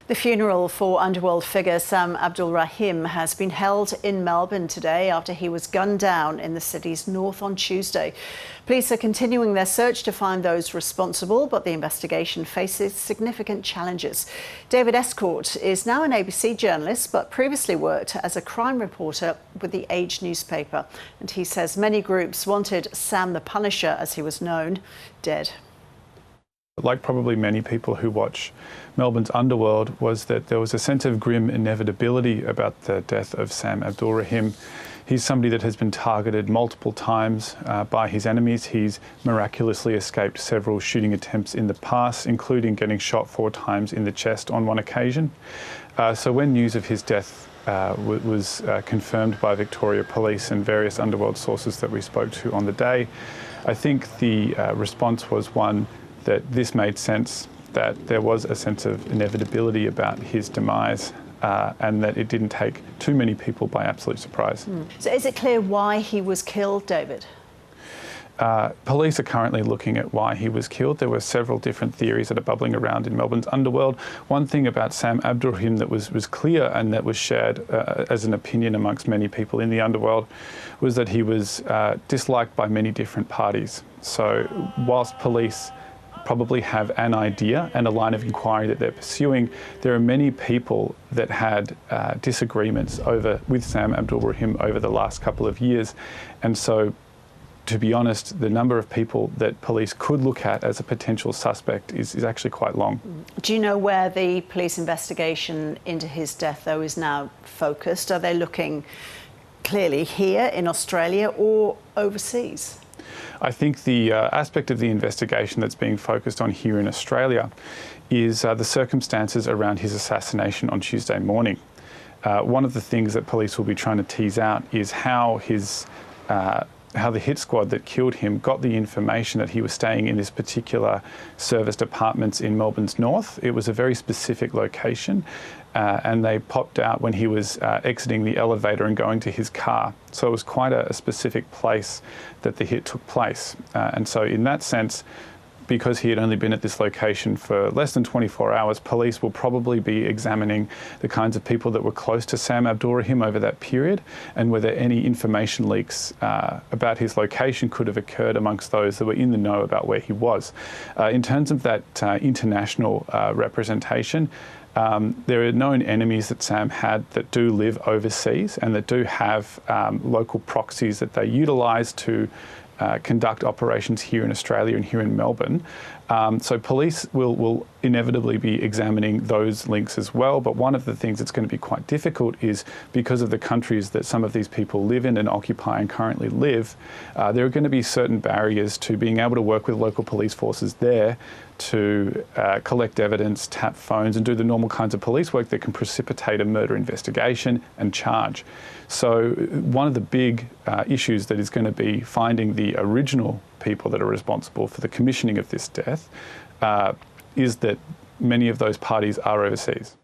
The funeral for underworld figure Sam Abdulrahim has been held in Melbourne today after he was gunned down in the city's north on Tuesday. Police are continuing their search to find those responsible, but the investigation faces significant challenges. David Estcourt is now an ABC journalist, but previously worked as a crime reporter with the Age newspaper. And he says many groups wanted Sam the Punisher, as he was known, dead. Like probably many people who watch Melbourne's underworld, was that there was a sense of grim inevitability about the death of Sam Abdulrahim. He's somebody that has been targeted multiple times by his enemies. He's miraculously escaped several shooting attempts in the past, including getting shot 4 times in the chest on one occasion. So when news of his death was confirmed by Victoria Police and various underworld sources that we spoke to on the day, I think the response was one that this made sense, that there was a sense of inevitability about his demise and that it didn't take too many people by absolute surprise. So is it clear why he was killed, David? Police are currently looking at why he was killed. There were several different theories that are bubbling around in Melbourne's underworld. One thing about Sam Abdulrahim that was clear and that was shared as an opinion amongst many people in the underworld was that he was disliked by many different parties. So whilst police probably have an idea and a line of inquiry that they're pursuing, there are many people that had disagreements with Sam Abdulrahim over the last couple of years. And so, to be honest, the number of people that police could look at as a potential suspect is actually quite long. Do you know where the police investigation into his death, though, is now focused? Are they looking clearly here in Australia or overseas? I think the aspect of the investigation that's being focused on here in Australia is the circumstances around his assassination on Tuesday morning. One of the things that police will be trying to tease out is how the hit squad that killed him got the information that he was staying in this particular serviced apartments in Melbourne's north. It was a very specific location, and they popped out when he was exiting the elevator and going to his car. So it was quite a specific place that the hit took place. And so in that sense, because he had only been at this location for less than 24 hours, police will probably be examining the kinds of people that were close to Sam Abdulrahim over that period and whether any information leaks about his location could have occurred amongst those that were in the know about where he was. In terms of that international representation, there are known enemies that Sam had that do live overseas and that do have local proxies that they utilise to conduct operations here in Australia and here in Melbourne. So police will inevitably be examining those links as well. But one of the things that's going to be quite difficult is because of the countries that some of these people live in and occupy and currently live, there are going to be certain barriers to being able to work with local police forces there to collect evidence, tap phones and do the normal kinds of police work that can precipitate a murder investigation and charge. So one of the big issues that is going to be finding the original people that are responsible for the commissioning of this death is that many of those parties are overseas.